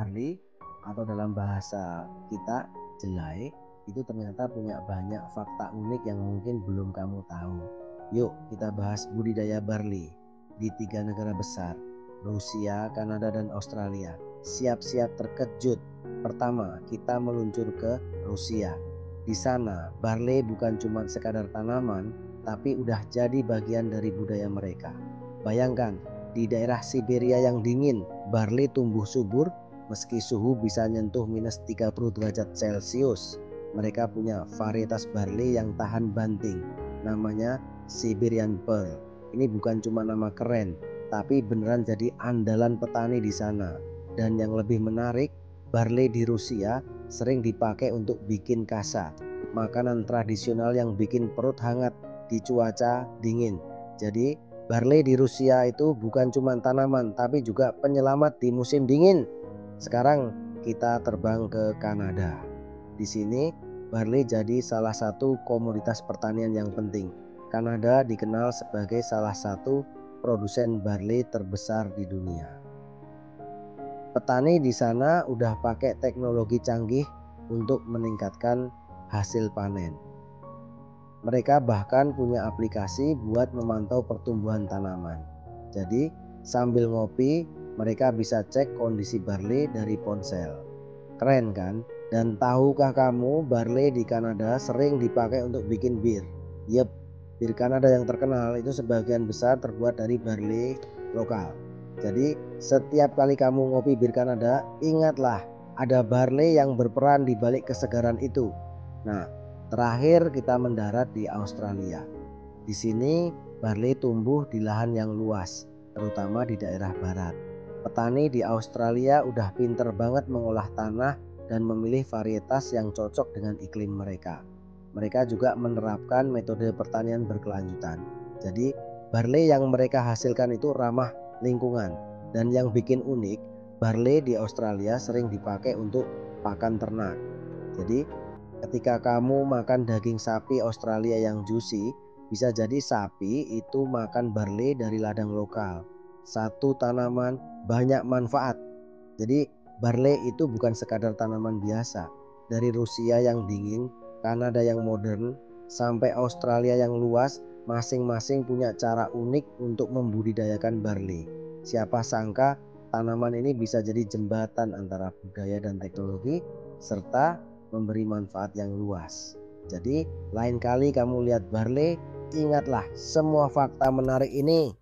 barley atau dalam bahasa kita jelai itu ternyata punya banyak fakta unik yang mungkin belum kamu tahu. Yuk kita bahas budidaya barley di 3 negara besar, Rusia, Kanada, dan Australia. Siap-siap terkejut. Pertama, kita meluncur ke Rusia. Di sana, barley bukan cuma sekadar tanaman, tapi udah jadi bagian dari budaya mereka. Bayangkan, di daerah Siberia yang dingin, barley tumbuh subur meski suhu bisa nyentuh minus 30 derajat Celcius. Mereka punya varietas barley yang tahan banting, namanya Siberian Pearl. Ini bukan cuma nama keren, tapi beneran jadi andalan petani di sana. Dan yang lebih menarik, barley di Rusia sering dipakai untuk bikin kasa, makanan tradisional yang bikin perut hangat di cuaca dingin. Jadi barley di Rusia itu bukan cuma tanaman, tapi juga penyelamat di musim dingin. Sekarang kita terbang ke Kanada. Di sini barley jadi salah satu komoditas pertanian yang penting. Kanada dikenal sebagai salah satu produsen barley terbesar di dunia. Petani di sana udah pakai teknologi canggih untuk meningkatkan hasil panen. Mereka bahkan punya aplikasi buat memantau pertumbuhan tanaman. Jadi sambil ngopi mereka bisa cek kondisi barley dari ponsel. Keren kan? Dan tahukah kamu barley di Kanada sering dipakai untuk bikin bir? Yep, bir Kanada yang terkenal itu sebagian besar terbuat dari barley lokal. Jadi setiap kali kamu ngopi bir Kanada, ingatlah ada barley yang berperan di balik kesegaran itu. Nah, terakhir kita mendarat di Australia. Di sini barley tumbuh di lahan yang luas, terutama di daerah barat. Petani di Australia udah pinter banget mengolah tanah dan memilih varietas yang cocok dengan iklim mereka. Mereka juga menerapkan metode pertanian berkelanjutan. Jadi barley yang mereka hasilkan itu ramah lingkungan. Dan yang bikin unik, barley di Australia sering dipakai untuk pakan ternak. Jadi ketika kamu makan daging sapi Australia yang juicy, bisa jadi sapi itu makan barley dari ladang lokal. Satu tanaman banyak manfaat. Jadi barley itu bukan sekadar tanaman biasa. Dari Rusia yang dingin, Kanada yang modern, sampai Australia yang luas, masing-masing punya cara unik untuk membudidayakan barley. Siapa sangka tanaman ini bisa jadi jembatan antara budaya dan teknologi, serta memberi manfaat yang luas. Jadi lain kali kamu lihat barley, ingatlah semua fakta menarik ini